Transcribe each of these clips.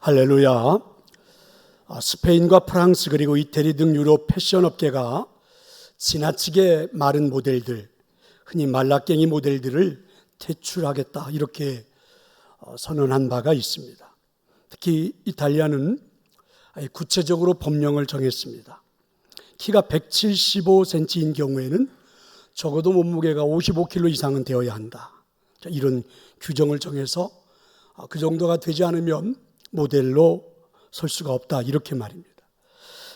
할렐루야. 스페인과 프랑스 그리고 이태리 등 유럽 패션 업계가 지나치게 마른 모델들, 흔히 말라깽이 모델들을 퇴출하겠다 이렇게 선언한 바가 있습니다. 특히 이탈리아는 구체적으로 법령을 정했습니다. 키가 175cm인 경우에는 적어도 몸무게가 55kg 이상은 되어야 한다. 이런 규정을 정해서 그 정도가 되지 않으면 모델로 설 수가 없다 이렇게 말입니다.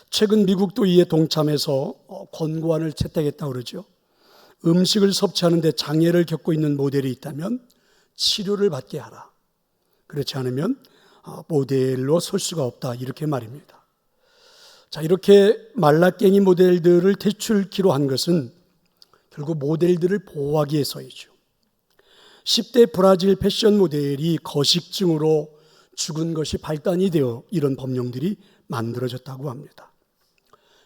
최근 미국도 이에 동참해서 권고안을 채택했다고 그러죠. 음식을 섭취하는 데 장애를 겪고 있는 모델이 있다면 치료를 받게 하라. 그렇지 않으면 모델로 설 수가 없다 이렇게 말입니다. 자, 이렇게 말라깽이 모델들을 퇴출키로 한 것은 결국 모델들을 보호하기 위해서이죠. 10대 브라질 패션 모델이 거식증으로 죽은 것이 발단이 되어 이런 법령들이 만들어졌다고 합니다.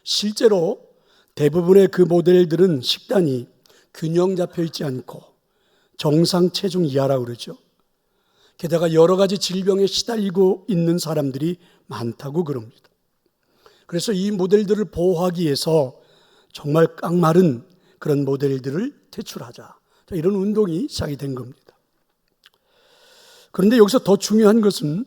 실제로 대부분의 그 모델들은 식단이 균형 잡혀 있지 않고 정상 체중 이하라고 그러죠. 게다가 여러 가지 질병에 시달리고 있는 사람들이 많다고 그럽니다. 그래서 이 모델들을 보호하기 위해서 정말 깡마른 그런 모델들을 퇴출하자. 이런 운동이 시작이 된 겁니다. 그런데 여기서 더 중요한 것은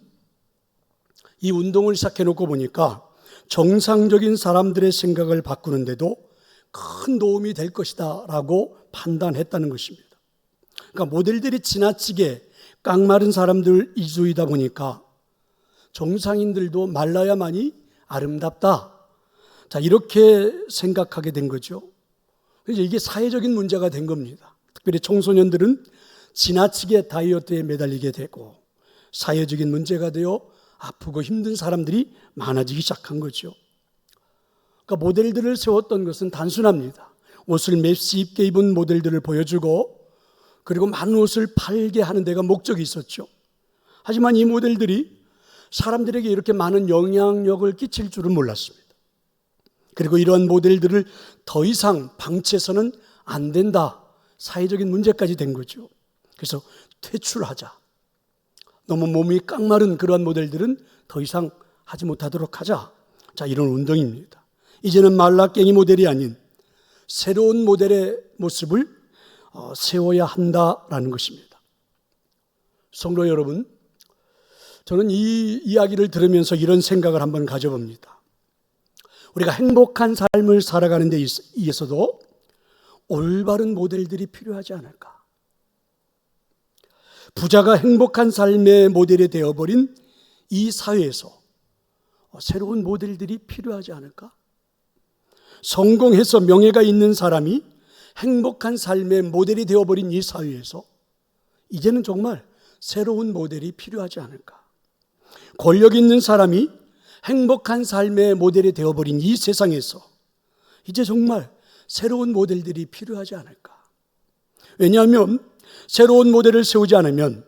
이 운동을 시작해놓고 보니까 정상적인 사람들의 생각을 바꾸는데도 큰 도움이 될 것이다 라고 판단했다는 것입니다. 그러니까 모델들이 지나치게 깡마른 사람들 위주이다 보니까 정상인들도 말라야만이 아름답다. 자, 이렇게 생각하게 된 거죠. 그래서 이게 사회적인 문제가 된 겁니다. 특별히 청소년들은 지나치게 다이어트에 매달리게 되고 사회적인 문제가 되어 아프고 힘든 사람들이 많아지기 시작한 거죠. 그러니까 모델들을 세웠던 것은 단순합니다. 옷을 맵시 입게 입은 모델들을 보여주고 그리고 많은 옷을 팔게 하는 데가 목적이 있었죠. 하지만 이 모델들이 사람들에게 이렇게 많은 영향력을 끼칠 줄은 몰랐습니다. 그리고 이러한 모델들을 더 이상 방치해서는 안 된다. 사회적인 문제까지 된 거죠. 그래서 퇴출하자. 너무 몸이 깡마른 그러한 모델들은 더 이상 하지 못하도록 하자. 자, 이런 운동입니다. 이제는 말라깽이 모델이 아닌 새로운 모델의 모습을 세워야 한다라는 것입니다. 성도 여러분, 저는 이 이야기를 들으면서 이런 생각을 한번 가져봅니다. 우리가 행복한 삶을 살아가는 데 있어서도 올바른 모델들이 필요하지 않을까? 부자가 행복한 삶의 모델이 되어버린 이 사회에서 새로운 모델들이 필요하지 않을까? 성공해서 명예가 있는 사람이 행복한 삶의 모델이 되어버린 이 사회에서 이제는 정말 새로운 모델이 필요하지 않을까? 권력 있는 사람이 행복한 삶의 모델이 되어버린 이 세상에서 이제 정말 새로운 모델들이 필요하지 않을까? 왜냐하면 새로운 모델을 세우지 않으면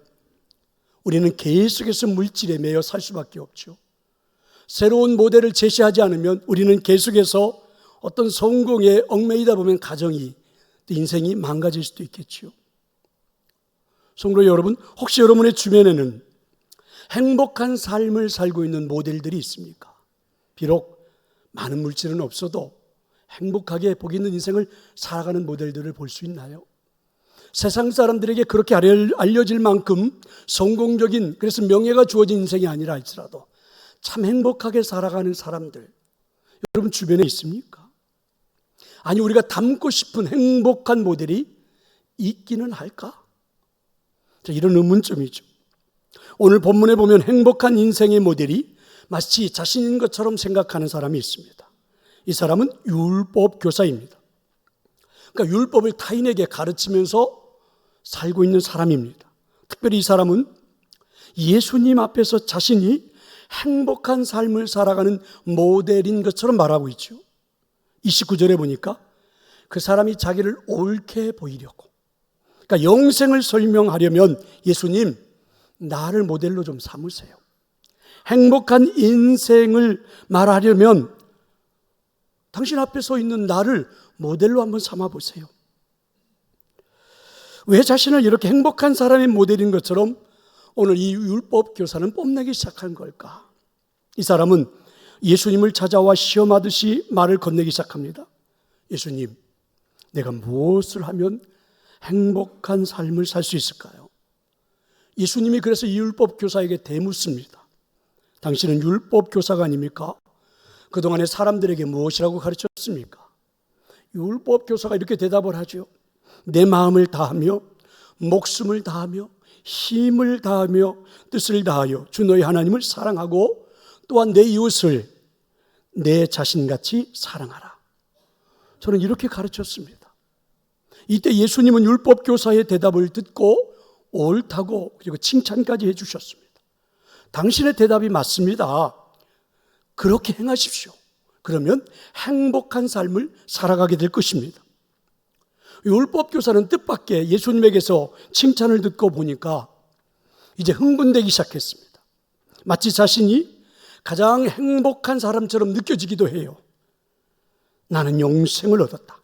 우리는 계속해서 물질에 매여 살 수밖에 없죠. 새로운 모델을 제시하지 않으면 우리는 계속해서 어떤 성공에 얽매이다 보면 가정이, 인생이 망가질 수도 있겠죠. 성도 여러분, 혹시 여러분의 주변에는 행복한 삶을 살고 있는 모델들이 있습니까? 비록 많은 물질은 없어도 행복하게 복 있는 인생을 살아가는 모델들을 볼 수 있나요? 세상 사람들에게 그렇게 알려질 만큼 성공적인, 그래서 명예가 주어진 인생이 아니라 할지라도 참 행복하게 살아가는 사람들 여러분 주변에 있습니까? 아니, 우리가 닮고 싶은 행복한 모델이 있기는 할까? 자, 이런 의문점이죠. 오늘 본문에 보면 행복한 인생의 모델이 마치 자신인 것처럼 생각하는 사람이 있습니다. 이 사람은 율법 교사입니다. 그러니까 율법을 타인에게 가르치면서 살고 있는 사람입니다. 특별히 이 사람은 예수님 앞에서 자신이 행복한 삶을 살아가는 모델인 것처럼 말하고 있죠. 29절에 보니까 그 사람이 자기를 옳게 보이려고, 그러니까 영생을 설명하려면 예수님 나를 모델로 좀 삼으세요. 행복한 인생을 말하려면 당신 앞에 서 있는 나를 모델로 한번 삼아보세요. 왜 자신을 이렇게 행복한 사람의 모델인 것처럼 오늘 이 율법 교사는 뽐내기 시작한 걸까? 이 사람은 예수님을 찾아와 시험하듯이 말을 건네기 시작합니다. 예수님, 내가 무엇을 하면 행복한 삶을 살 수 있을까요? 예수님이 그래서 이 율법 교사에게 대묻습니다. 당신은 율법 교사가 아닙니까? 그동안에 사람들에게 무엇이라고 가르쳤습니까? 율법 교사가 이렇게 대답을 하죠. 내 마음을 다하며 목숨을 다하며 힘을 다하며 뜻을 다하여 주 너희 하나님을 사랑하고 또한 내 이웃을 내 자신같이 사랑하라. 저는 이렇게 가르쳤습니다. 이때 예수님은 율법 교사의 대답을 듣고 옳다고 그리고 칭찬까지 해주셨습니다. 당신의 대답이 맞습니다. 그렇게 행하십시오. 그러면 행복한 삶을 살아가게 될 것입니다. 율법 교사는 뜻밖의 예수님에게서 칭찬을 듣고 보니까 이제 흥분되기 시작했습니다. 마치 자신이 가장 행복한 사람처럼 느껴지기도 해요. 나는 영생을 얻었다.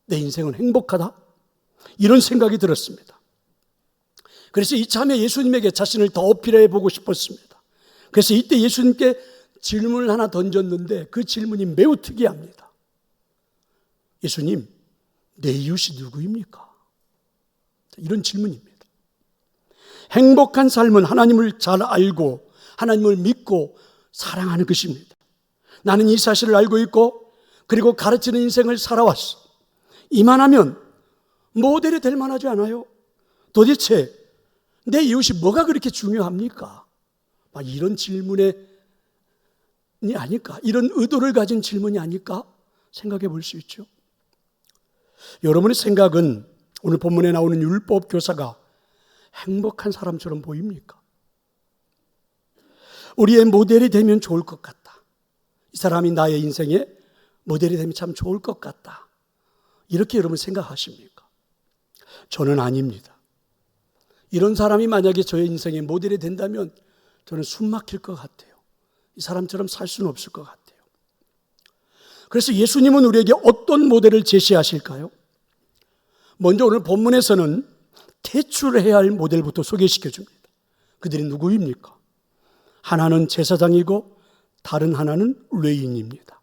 내 인생은 행복하다. 이런 생각이 들었습니다. 그래서 이참에 예수님에게 자신을 더 어필해 보고 싶었습니다. 그래서 이때 예수님께 질문을 하나 던졌는데 그 질문이 매우 특이합니다. 예수님, 내 이웃이 누구입니까? 이런 질문입니다. 행복한 삶은 하나님을 잘 알고 하나님을 믿고 사랑하는 것입니다. 나는 이 사실을 알고 있고 그리고 가르치는 인생을 살아왔어. 이만하면 모델이 될 만하지 않아요? 도대체 내 이웃이 뭐가 그렇게 중요합니까? 이런 질문이 아닐까? 이런 의도를 가진 질문이 아닐까? 생각해 볼 수 있죠. 여러분의 생각은 오늘 본문에 나오는 율법 교사가 행복한 사람처럼 보입니까? 우리의 모델이 되면 좋을 것 같다. 이 사람이 나의 인생에 모델이 되면 참 좋을 것 같다. 이렇게 여러분 생각하십니까? 저는 아닙니다. 이런 사람이 만약에 저의 인생에 모델이 된다면 저는 숨 막힐 것 같아요. 이 사람처럼 살 수는 없을 것 같아요. 그래서 예수님은 우리에게 어떤 모델을 제시하실까요? 먼저 오늘 본문에서는 퇴출해야 할 모델부터 소개시켜 줍니다. 그들이 누구입니까? 하나는 제사장이고 다른 하나는 레위인입니다.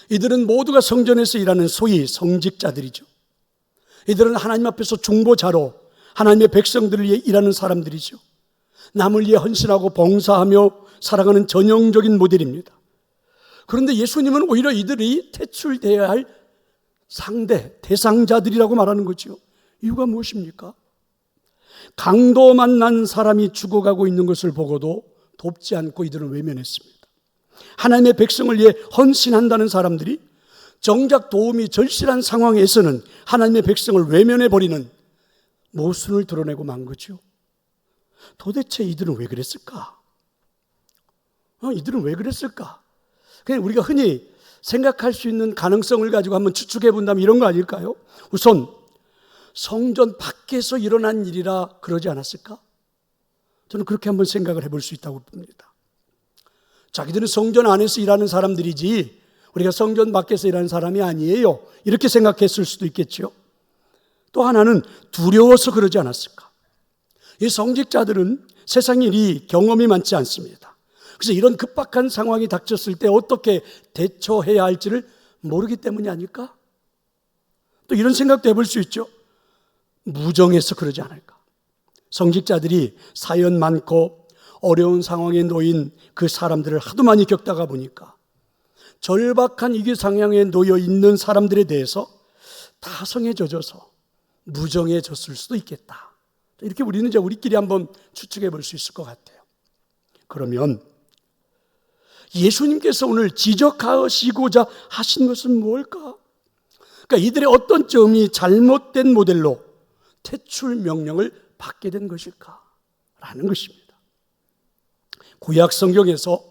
이들은 모두가 성전에서 일하는 소위 성직자들이죠. 이들은 하나님 앞에서 중보자로 하나님의 백성들을 위해 일하는 사람들이죠. 남을 위해 헌신하고 봉사하며 살아가는 전형적인 모델입니다. 그런데 예수님은 오히려 이들이 퇴출되어야 할 대상자들이라고 말하는 거죠. 이유가 무엇입니까? 강도 만난 사람이 죽어가고 있는 것을 보고도 돕지 않고 이들은 외면했습니다. 하나님의 백성을 위해 헌신한다는 사람들이 정작 도움이 절실한 상황에서는 하나님의 백성을 외면해버리는 모순을 드러내고 만 거죠. 도대체 이들은 왜 그랬을까? 이들은 왜 그랬을까? 그냥 우리가 흔히 생각할 수 있는 가능성을 가지고 한번 추측해 본다면 이런 거 아닐까요? 우선 성전 밖에서 일어난 일이라 그러지 않았을까? 저는 그렇게 한번 생각을 해볼 수 있다고 봅니다. 자기들은 성전 안에서 일하는 사람들이지 우리가 성전 밖에서 일하는 사람이 아니에요. 이렇게 생각했을 수도 있겠죠. 또 하나는 두려워서 그러지 않았을까? 이 성직자들은 세상 일이 경험이 많지 않습니다. 그래서 이런 급박한 상황이 닥쳤을 때 어떻게 대처해야 할지를 모르기 때문이 아닐까? 또 이런 생각도 해볼 수 있죠. 무정해서 그러지 않을까? 성직자들이 사연 많고 어려운 상황에 놓인 그 사람들을 하도 많이 겪다가 보니까 절박한 위기 상황에 놓여 있는 사람들에 대해서 타성에 젖어서 무정해졌을 수도 있겠다. 이렇게 우리는 이제 우리끼리 한번 추측해 볼 수 있을 것 같아요. 그러면 예수님께서 오늘 지적하시고자 하신 것은 뭘까? 그러니까 이들의 어떤 점이 잘못된 모델로 퇴출 명령을 받게 된 것일까? 라는 것입니다. 구약 성경에서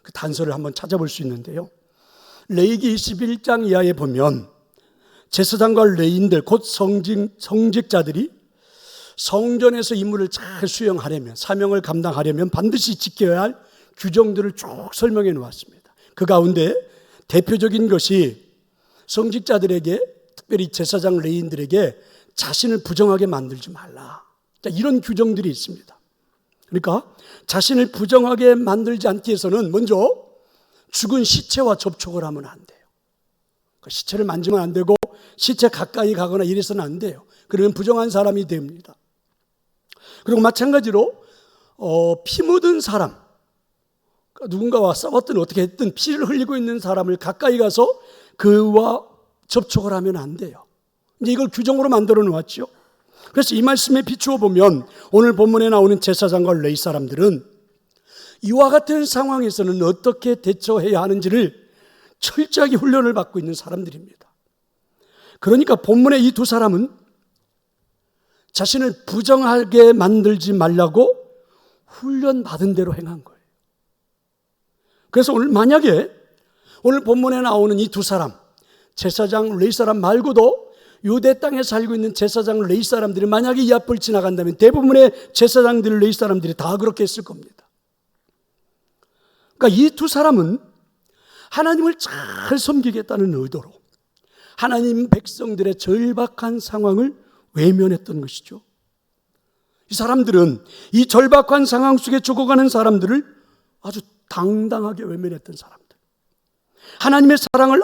그 단서를 한번 찾아볼 수 있는데요. 레위기 21장 이하에 보면 제사장과 레위인들 곧 성직자들이 성전에서 임무를 잘 수행하려면, 사명을 감당하려면 반드시 지켜야 할 규정들을 쭉 설명해 놓았습니다. 그 가운데 대표적인 것이 성직자들에게, 특별히 제사장 레위인들에게 자신을 부정하게 만들지 말라. 이런 규정들이 있습니다. 그러니까 자신을 부정하게 만들지 않기 위해서는 먼저 죽은 시체와 접촉을 하면 안 돼요. 시체를 만지면 안 되고 시체 가까이 가거나 이래서는 안 돼요. 그러면 부정한 사람이 됩니다. 그리고 마찬가지로 피 묻은 사람, 누군가와 싸웠든 어떻게 했든 피를 흘리고 있는 사람을 가까이 가서 그와 접촉을 하면 안 돼요. 이제 이걸 규정으로 만들어 놓았죠. 그래서 이 말씀에 비추어 보면 오늘 본문에 나오는 제사장과 레위 사람들은 이와 같은 상황에서는 어떻게 대처해야 하는지를 철저하게 훈련을 받고 있는 사람들입니다. 그러니까 본문의 이 두 사람은 자신을 부정하게 만들지 말라고 훈련받은 대로 행한 거예요. 그래서 만약에 오늘 본문에 나오는 이 두 사람, 제사장, 레위 사람 말고도 유대 땅에 살고 있는 제사장, 레위 사람들이 만약에 이 앞을 지나간다면 대부분의 제사장들, 레위 사람들이 다 그렇게 했을 겁니다. 그러니까 이 두 사람은 하나님을 잘 섬기겠다는 의도로 하나님 백성들의 절박한 상황을 외면했던 것이죠. 이 사람들은 이 절박한 상황 속에 죽어가는 사람들을 아주 당당하게 외면했던 사람들. 하나님의 사랑을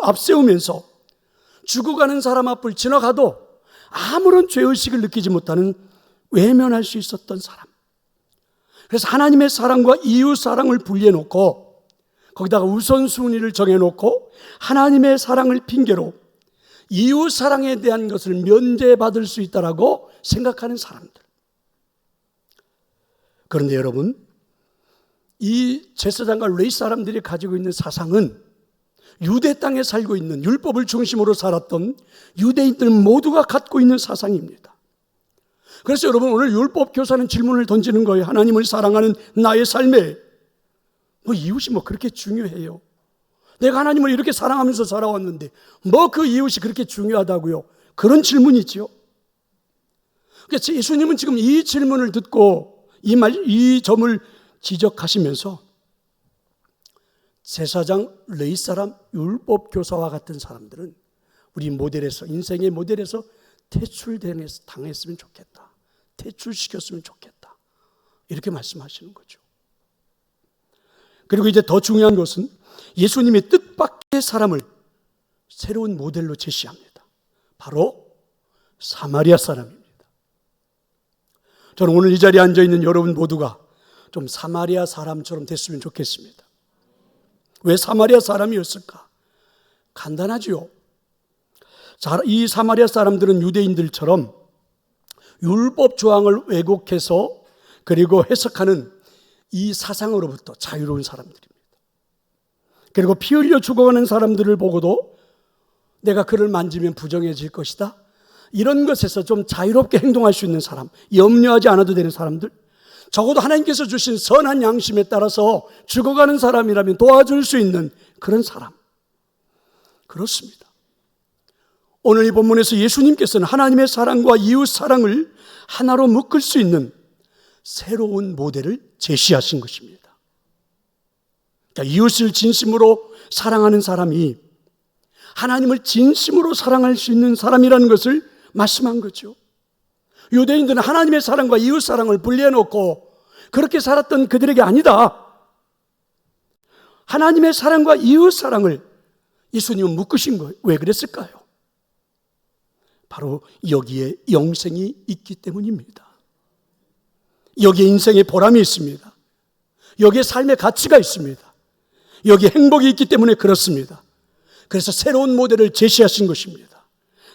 앞세우면서 죽어가는 사람 앞을 지나가도 아무런 죄의식을 느끼지 못하는 외면할 수 있었던 사람. 그래서 하나님의 사랑과 이웃 사랑을 분리해놓고 거기다가 우선순위를 정해놓고 하나님의 사랑을 핑계로 이웃 사랑에 대한 것을 면제받을 수 있다라고 생각하는 사람들. 그런데 여러분, 이 제사장과 레위 사람들이 가지고 있는 사상은 유대 땅에 살고 있는 율법을 중심으로 살았던 유대인들 모두가 갖고 있는 사상입니다. 그래서 여러분, 오늘 율법 교사는 질문을 던지는 거예요. 하나님을 사랑하는 나의 삶에 이웃이 그렇게 중요해요? 내가 하나님을 이렇게 사랑하면서 살아왔는데 그 이웃이 그렇게 중요하다고요? 그런 질문이죠. 그래서 예수님은 지금 이 질문을 듣고 이 점을 지적하시면서 제사장, 레위 사람, 율법 교사와 같은 사람들은 우리 모델에서, 인생의 모델에서 퇴출당했으면 좋겠다. 퇴출시켰으면 좋겠다. 이렇게 말씀하시는 거죠. 그리고 이제 더 중요한 것은 예수님이 뜻밖의 사람을 새로운 모델로 제시합니다. 바로 사마리아 사람입니다. 저는 오늘 이 자리에 앉아있는 여러분 모두가 좀 사마리아 사람처럼 됐으면 좋겠습니다. 왜 사마리아 사람이었을까? 간단하지요. 이 사마리아 사람들은 유대인들처럼 율법 조항을 왜곡해서 그리고 해석하는 이 사상으로부터 자유로운 사람들입니다. 그리고 피 흘려 죽어가는 사람들을 보고도 내가 그를 만지면 부정해질 것이다, 이런 것에서 좀 자유롭게 행동할 수 있는 사람, 염려하지 않아도 되는 사람들, 적어도 하나님께서 주신 선한 양심에 따라서 죽어가는 사람이라면 도와줄 수 있는 그런 사람. 그렇습니다. 오늘 이 본문에서 예수님께서는 하나님의 사랑과 이웃 사랑을 하나로 묶을 수 있는 새로운 모델을 제시하신 것입니다. 그러니까 이웃을 진심으로 사랑하는 사람이 하나님을 진심으로 사랑할 수 있는 사람이라는 것을 말씀한 거죠. 유대인들은 하나님의 사랑과 이웃 사랑을 분리해놓고 그렇게 살았던 그들에게 아니다. 하나님의 사랑과 이웃 사랑을 예수님은 묶으신 거예요. 왜 그랬을까요? 바로 여기에 영생이 있기 때문입니다. 여기에 인생의 보람이 있습니다. 여기에 삶의 가치가 있습니다. 여기에 행복이 있기 때문에 그렇습니다. 그래서 새로운 모델을 제시하신 것입니다.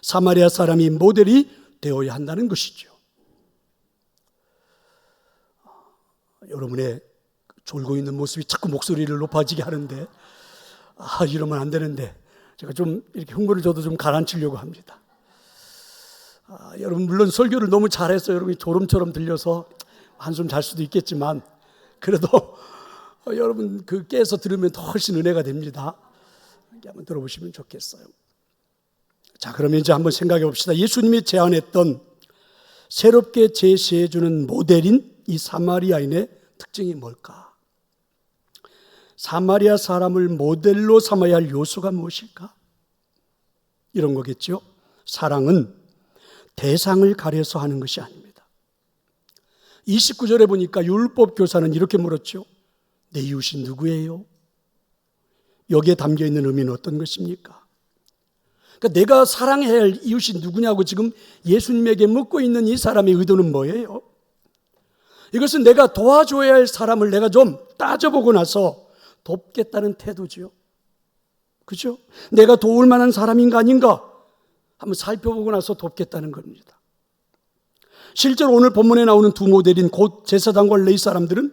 사마리아 사람이 모델이 되어야 한다는 것이죠. 여러분의 졸고 있는 모습이 자꾸 목소리를 높아지게 하는데 이러면 안 되는데 제가 좀 이렇게 흥분을 줘도 좀 가라앉히려고 합니다. 여러분 물론 설교를 너무 잘해서 여러분이 졸음처럼 들려서 한숨 잘 수도 있겠지만 그래도 여러분 깨서 들으면 더 훨씬 은혜가 됩니다. 한번 들어보시면 좋겠어요. 자, 그러면 이제 한번 생각해 봅시다. 예수님이 제안했던 새롭게 제시해 주는 모델인 이 사마리아인의 특징이 뭘까? 사마리아 사람을 모델로 삼아야 할 요소가 무엇일까? 이런 거겠죠. 사랑은 대상을 가려서 하는 것이 아닙니다. 29절에 보니까 율법 교사는 이렇게 물었죠. 내 이웃이 누구예요? 여기에 담겨 있는 의미는 어떤 것입니까? 그러니까 내가 사랑해야 할 이웃이 누구냐고 지금 예수님에게 묻고 있는 이 사람의 의도는 뭐예요? 이것은 내가 도와줘야 할 사람을 내가 좀 따져보고 나서 돕겠다는 태도죠. 그죠? 내가 도울 만한 사람인가 아닌가 한번 살펴보고 나서 돕겠다는 겁니다. 실제로 오늘 본문에 나오는 두 모델인 곧 제사장과 레위 사람들은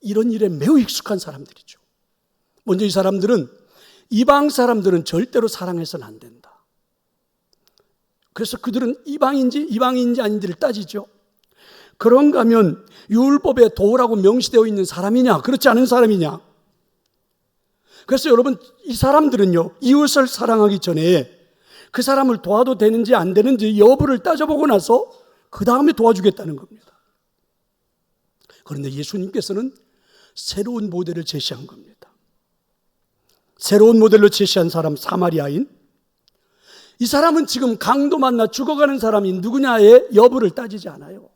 이런 일에 매우 익숙한 사람들이죠. 먼저 이 사람들은 이방 사람들은 절대로 사랑해서는 안 된다. 그래서 그들은 이방인지 아닌지를 따지죠. 그런가 하면 율법에 도우라고 명시되어 있는 사람이냐 그렇지 않은 사람이냐. 그래서 여러분 이 사람들은요 이웃을 사랑하기 전에 그 사람을 도와도 되는지 안 되는지 여부를 따져보고 나서 그 다음에 도와주겠다는 겁니다. 그런데 예수님께서는 새로운 모델을 제시한 겁니다. 새로운 모델로 제시한 사람 사마리아인, 이 사람은 지금 강도 만나 죽어가는 사람이 누구냐의 여부를 따지지 않아요.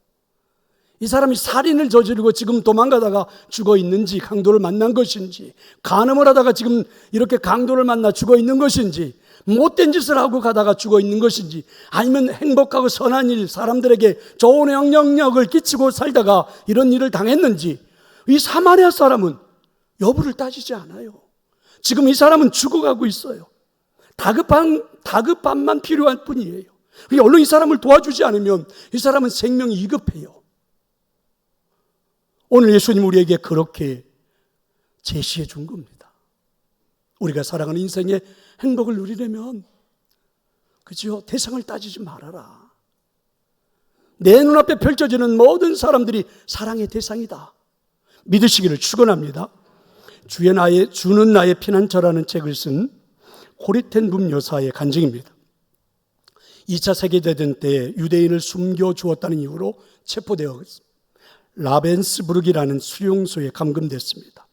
이 사람이 살인을 저지르고 지금 도망가다가 죽어 있는지, 강도를 만난 것인지, 간음을 하다가 지금 이렇게 강도를 만나 죽어 있는 것인지, 못된 짓을 하고 가다가 죽어 있는 것인지, 아니면 행복하고 선한 일, 사람들에게 좋은 영향력을 끼치고 살다가 이런 일을 당했는지, 이 사마리아 사람은 여부를 따지지 않아요. 지금 이 사람은 죽어가고 있어요. 다급함만 필요할 뿐이에요. 얼른 이 사람을 도와주지 않으면 이 사람은 생명이 위급해요. 오늘 예수님 우리에게 그렇게 제시해 준 겁니다. 우리가 살아가는 인생의 행복을 누리려면 그죠? 대상을 따지지 말아라. 내 눈앞에 펼쳐지는 모든 사람들이 사랑의 대상이다. 믿으시기를 축원합니다. 주는 나의 피난처라는 책을 쓴 코리텐붐 여사의 간증입니다. 2차 세계대전 때 유대인을 숨겨주었다는 이유로 체포되어 라벤스부르크라는 수용소에 감금됐습니다.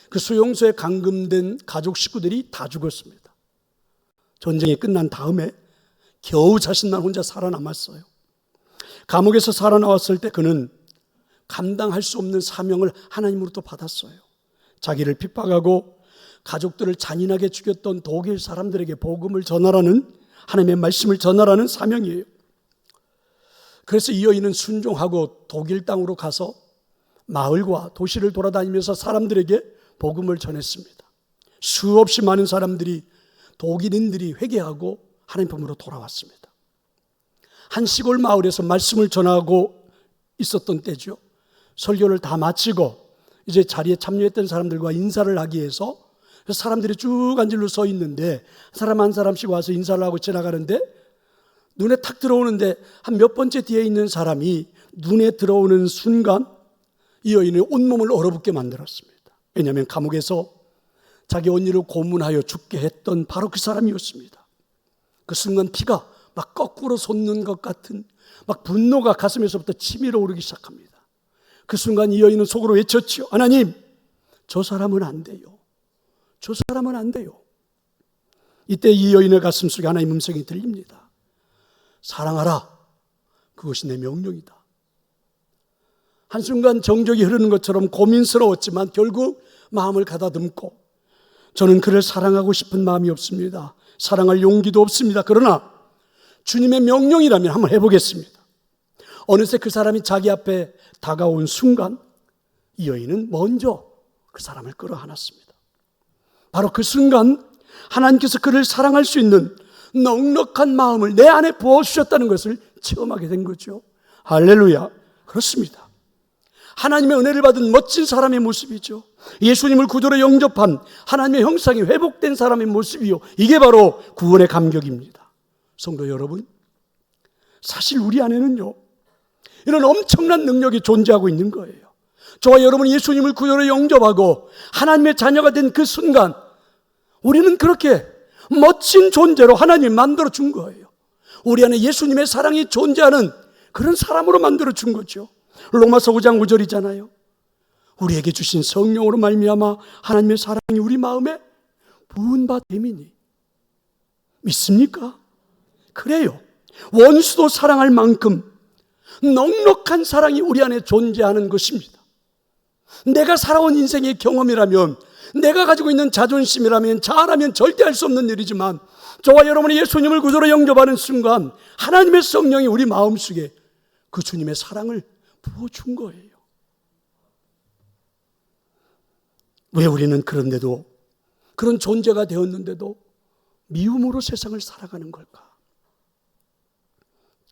그 수용소에 감금된 가족 식구들이 다 죽었습니다. 전쟁이 끝난 다음에 겨우 자신만 혼자 살아남았어요. 감옥에서 살아나왔을 때 그는 감당할 수 없는 사명을 하나님으로부터 받았어요. 자기를 핍박하고 가족들을 잔인하게 죽였던 독일 사람들에게 복음을 전하라는, 하나님의 말씀을 전하라는 사명이에요. 그래서 이 여인은 순종하고 독일 땅으로 가서 마을과 도시를 돌아다니면서 사람들에게 복음을 전했습니다. 수없이 많은 사람들이, 독일인들이 회개하고 하나님 품으로 돌아왔습니다. 한 시골 마을에서 말씀을 전하고 있었던 때죠. 설교를 다 마치고 이제 자리에 참여했던 사람들과 인사를 하기 위해서 사람들이 쭉 한 줄로 서 있는데 사람 한 사람씩 와서 인사를 하고 지나가는데 눈에 탁 들어오는데 한 몇 번째 뒤에 있는 사람이 눈에 들어오는 순간 이 여인의 온몸을 얼어붙게 만들었습니다. 왜냐하면 감옥에서 자기 언니를 고문하여 죽게 했던 바로 그 사람이었습니다. 그 순간 피가 막 거꾸로 솟는 것 같은 막 분노가 가슴에서부터 치밀어 오르기 시작합니다. 그 순간 이 여인은 속으로 외쳤지요. 하나님, 저 사람은 안 돼요. 저 사람은 안 돼요. 이때 이 여인의 가슴 속에 하나님의 음성이 들립니다. 사랑하라. 그것이 내 명령이다. 한순간 정적이 흐르는 것처럼 고민스러웠지만 결국 마음을 가다듬고 저는 그를 사랑하고 싶은 마음이 없습니다. 사랑할 용기도 없습니다. 그러나 주님의 명령이라면 한번 해보겠습니다. 어느새 그 사람이 자기 앞에 다가온 순간 이 여인은 먼저 그 사람을 끌어안았습니다. 바로 그 순간 하나님께서 그를 사랑할 수 있는 넉넉한 마음을 내 안에 부어주셨다는 것을 체험하게 된 거죠. 할렐루야. 그렇습니다. 하나님의 은혜를 받은 멋진 사람의 모습이죠. 예수님을 구주로 영접한 하나님의 형상이 회복된 사람의 모습이요. 이게 바로 구원의 감격입니다. 성도 여러분, 사실 우리 안에는요 이런 엄청난 능력이 존재하고 있는 거예요. 저와 여러분이 예수님을 구주로 영접하고 하나님의 자녀가 된 그 순간 우리는 그렇게 멋진 존재로 하나님이 만들어준 거예요. 우리 안에 예수님의 사랑이 존재하는 그런 사람으로 만들어준 거죠. 로마서 5장 5절이잖아요. 우리에게 주신 성령으로 말미암아 하나님의 사랑이 우리 마음에 부은 바 됨이니. 믿습니까? 그래요. 원수도 사랑할 만큼 넉넉한 사랑이 우리 안에 존재하는 것입니다. 내가 살아온 인생의 경험이라면, 내가 가지고 있는 자존심이라면, 자아라면 절대 할 수 없는 일이지만, 저와 여러분이 예수님을 구주로 영접하는 순간 하나님의 성령이 우리 마음속에 그 주님의 사랑을 부어준 거예요. 왜 우리는 그런데도, 그런 존재가 되었는데도 미움으로 세상을 살아가는 걸까?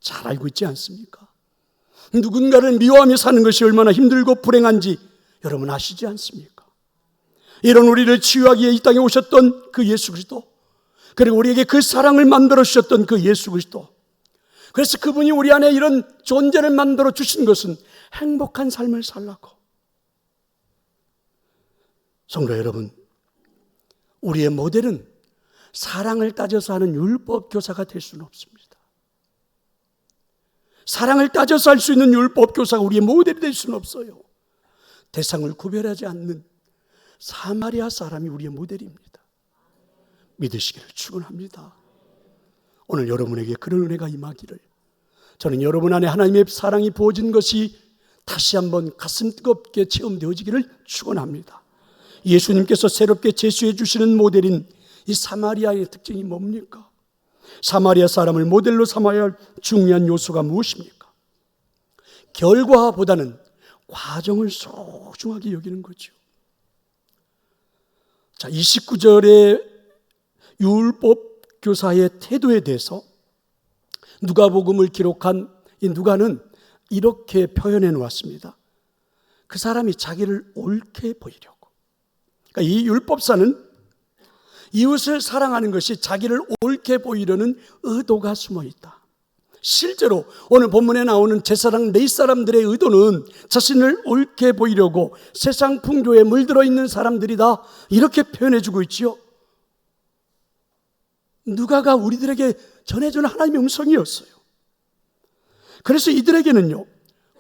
잘 알고 있지 않습니까? 누군가를 미워하며 사는 것이 얼마나 힘들고 불행한지 여러분 아시지 않습니까? 이런 우리를 치유하기 위해 이 땅에 오셨던 그 예수 그리스도, 그리고 우리에게 그 사랑을 만들어 주셨던 그 예수 그리스도, 그래서 그분이 우리 안에 이런 존재를 만들어 주신 것은 행복한 삶을 살라고. 성도 여러분, 우리의 모델은 사랑을 따져서 하는 율법 교사가 될 수는 없습니다. 사랑을 따져서 할 수 있는 율법 교사가 우리의 모델이 될 수는 없어요. 대상을 구별하지 않는 사마리아 사람이 우리의 모델입니다. 믿으시기를 축원합니다. 오늘 여러분에게 그런 은혜가 임하기를, 저는 여러분 안에 하나님의 사랑이 부어진 것이 다시 한번 가슴 뜨겁게 체험되어지기를 축원합니다. 예수님께서 새롭게 제시해 주시는 모델인 이 사마리아의 특징이 뭡니까? 사마리아 사람을 모델로 삼아야 할 중요한 요소가 무엇입니까? 결과보다는 과정을 소중하게 여기는 거죠. 자, 29절의 율법 교사의 태도에 대해서 누가복음을 기록한 이 누가는 이렇게 표현해 놓았습니다. 그 사람이 자기를 옳게 보이려고. 그러니까 이 율법사는 이웃을 사랑하는 것이 자기를 옳게 보이려는 의도가 숨어 있다. 실제로 오늘 본문에 나오는 제사장 레위 사람들의 의도는 자신을 옳게 보이려고 세상 풍조에 물들어 있는 사람들이다, 이렇게 표현해 주고 있지요. 누가가 우리들에게 전해주는 하나님의 음성이었어요. 그래서 이들에게는요,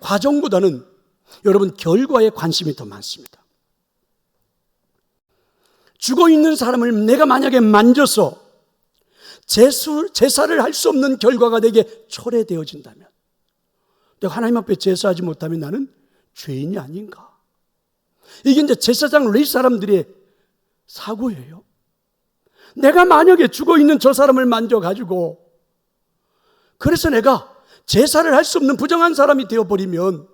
과정보다는 여러분 결과에 관심이 더 많습니다. 죽어있는 사람을 내가 만약에 만져서 제사를 할 수 없는 결과가 내게 초래되어진다면, 내가 하나님 앞에 제사하지 못하면 나는 죄인이 아닌가? 이게 이제 제사장 레위 사람들의 사고예요. 내가 만약에 죽어있는 저 사람을 만져가지고 그래서 내가 제사를 할 수 없는 부정한 사람이 되어버리면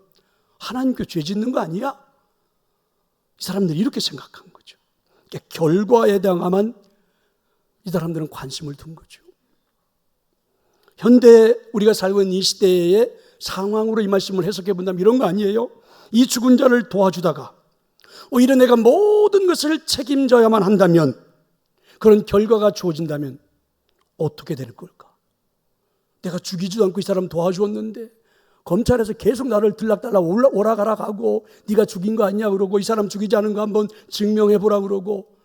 하나님께 죄 짓는 거 아니야? 이 사람들이 이렇게 생각한 거죠. 그러니까 결과에 대해서만 이 사람들은 관심을 둔 거죠. 현대 우리가 살고 있는 이 시대의 상황으로 이 말씀을 해석해 본다면 이런 거 아니에요? 이 죽은 자를 도와주다가 오히려 내가 모든 것을 책임져야만 한다면, 그런 결과가 주어진다면 어떻게 될 걸까? 내가 죽이지도 않고 이 사람 도와주었는데 검찰에서 계속 나를 들락달락 오라가라 하고 네가 죽인 거 아니냐 그러고, 이 사람 죽이지 않은 거 한번 증명해 보라 그러고,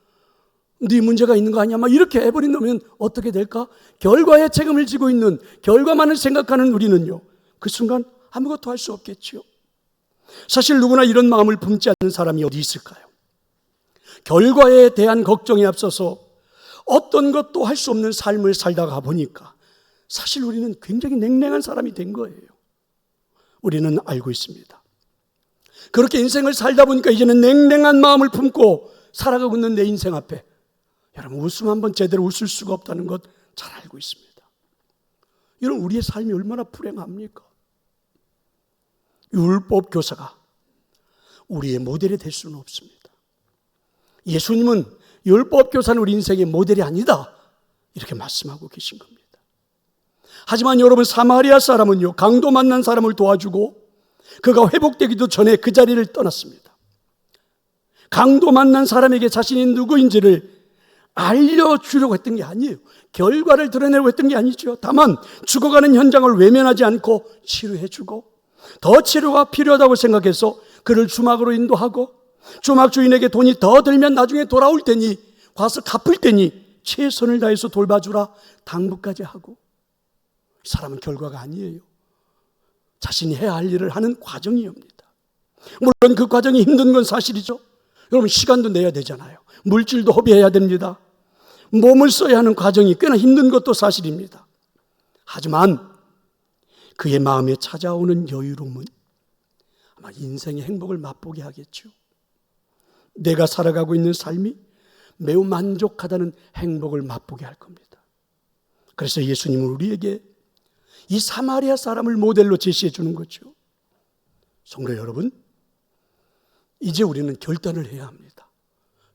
네 문제가 있는 거 아니야 막 이렇게 해버린다면 어떻게 될까? 결과에 책임을 지고 있는, 결과만을 생각하는 우리는요, 그 순간 아무것도 할 수 없겠지요. 사실 누구나 이런 마음을 품지 않는 사람이 어디 있을까요? 결과에 대한 걱정에 앞서서 어떤 것도 할 수 없는 삶을 살다가 보니까 사실 우리는 굉장히 냉랭한 사람이 된 거예요. 우리는 알고 있습니다. 그렇게 인생을 살다 보니까 이제는 냉랭한 마음을 품고 살아가고 있는 내 인생 앞에 여러분 웃음 한번 제대로 웃을 수가 없다는 것 잘 알고 있습니다. 이런 우리의 삶이 얼마나 불행합니까? 율법 교사가 우리의 모델이 될 수는 없습니다. 예수님은 율법 교사는 우리 인생의 모델이 아니다, 이렇게 말씀하고 계신 겁니다. 하지만 여러분, 사마리아 사람은요, 강도 만난 사람을 도와주고 그가 회복되기도 전에 그 자리를 떠났습니다. 강도 만난 사람에게 자신이 누구인지를 알려주려고 했던 게 아니에요. 결과를 드러내려고 했던 게 아니죠. 다만 죽어가는 현장을 외면하지 않고 치료해주고, 더 치료가 필요하다고 생각해서 그를 주막으로 인도하고, 주막 주인에게 돈이 더 들면 나중에 돌아올 테니 와서 갚을 테니 최선을 다해서 돌봐주라 당부까지 하고. 이 사람은 결과가 아니에요. 자신이 해야 할 일을 하는 과정이옵니다. 물론 그 과정이 힘든 건 사실이죠. 여러분, 시간도 내야 되잖아요. 물질도 허비해야 됩니다. 몸을 써야 하는 과정이 꽤나 힘든 것도 사실입니다. 하지만 그의 마음에 찾아오는 여유로움은 아마 인생의 행복을 맛보게 하겠죠. 내가 살아가고 있는 삶이 매우 만족하다는 행복을 맛보게 할 겁니다. 그래서 예수님은 우리에게 이 사마리아 사람을 모델로 제시해 주는 거죠. 성도 여러분, 이제 우리는 결단을 해야 합니다.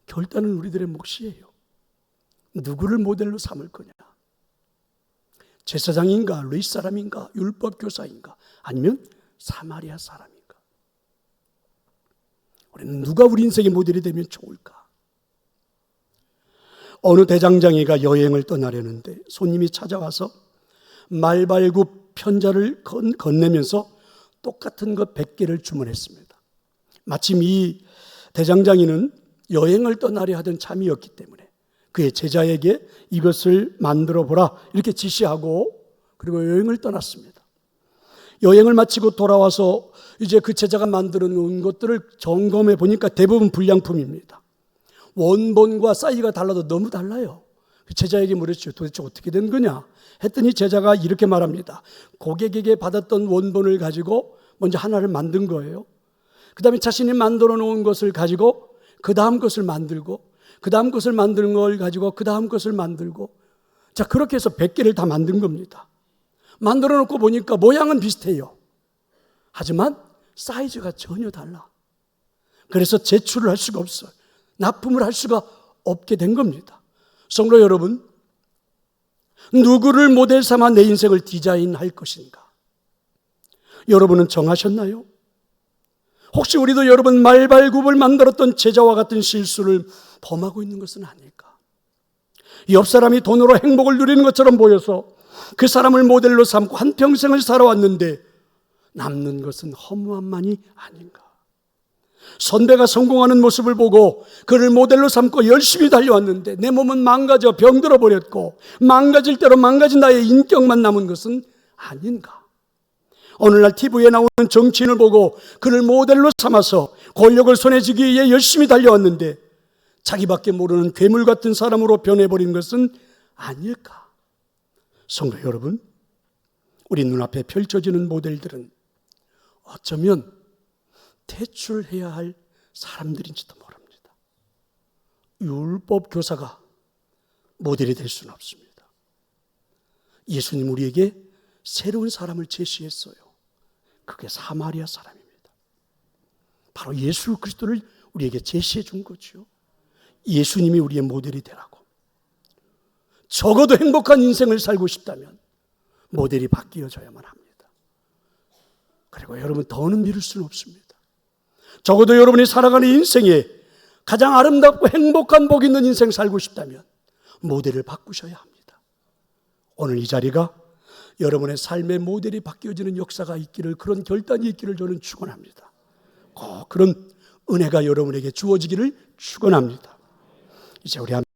결단은 우리들의 몫이에요. 누구를 모델로 삼을 거냐? 제사장인가, 르이 사람인가, 율법 교사인가, 아니면 사마리아 사람인가? 우리는 누가 우리 인생의 모델이 되면 좋을까? 어느 대장장이가 여행을 떠나려는데 손님이 찾아와서 말발굽 편자를 건네면서 똑같은 것 100개를 주문했습니다. 마침 이 대장장이는 여행을 떠나려 하던 참이었기 때문에 그의 제자에게 이것을 만들어 보라 이렇게 지시하고 그리고 여행을 떠났습니다. 여행을 마치고 돌아와서 이제 그 제자가 만들어 놓은 것들을 점검해 보니까 대부분 불량품입니다. 원본과 사이즈가 달라도 너무 달라요. 제자에게 물었죠. 도대체 어떻게 된 거냐? 했더니 제자가 이렇게 말합니다. 고객에게 받았던 원본을 가지고 먼저 하나를 만든 거예요. 그 다음에 자신이 만들어 놓은 것을 가지고 그 다음 것을 만들고 그 다음 것을 만드는 걸 가지고 그 다음 것을 만들고 자 그렇게 해서 100개를 다 만든 겁니다. 만들어 놓고 보니까 모양은 비슷해요. 하지만 사이즈가 전혀 달라. 그래서 제출을 할 수가 없어요. 납품을 할 수가 없게 된 겁니다. 성도 여러분, 누구를 모델 삼아 내 인생을 디자인할 것인가? 여러분은 정하셨나요? 혹시 우리도 여러분 말발굽을 만들었던 제자와 같은 실수를 범하고 있는 것은 아닐까? 옆 사람이 돈으로 행복을 누리는 것처럼 보여서 그 사람을 모델로 삼고 한평생을 살아왔는데 남는 것은 허무함만이 아닌가? 선배가 성공하는 모습을 보고 그를 모델로 삼고 열심히 달려왔는데 내 몸은 망가져 병들어 버렸고 망가질 대로 망가진 나의 인격만 남은 것은 아닌가? 오늘날 TV에 나오는 정치인을 보고 그를 모델로 삼아서 권력을 손에 쥐기 위해 열심히 달려왔는데 자기밖에 모르는 괴물 같은 사람으로 변해버린 것은 아닐까? 성도 여러분, 우리 눈앞에 펼쳐지는 모델들은 어쩌면 퇴출해야 할 사람들인지도 모릅니다. 율법 교사가 모델이 될 수는 없습니다. 예수님 우리에게 새로운 사람을 제시했어요. 그게 사마리아 사람입니다. 바로 예수 그리스도를 우리에게 제시해 준 거죠. 예수님이 우리의 모델이 되라고. 적어도 행복한 인생을 살고 싶다면 모델이 바뀌어져야만 합니다. 그리고 여러분 더는 미룰 수는 없습니다. 적어도 여러분이 살아가는 인생에 가장 아름답고 행복한 복 있는 인생 살고 싶다면 모델을 바꾸셔야 합니다. 오늘 이 자리가 여러분의 삶의 모델이 바뀌어지는 역사가 있기를, 그런 결단이 있기를 저는 축원합니다. 그런 은혜가 여러분에게 주어지기를 축원합니다. 이제 우리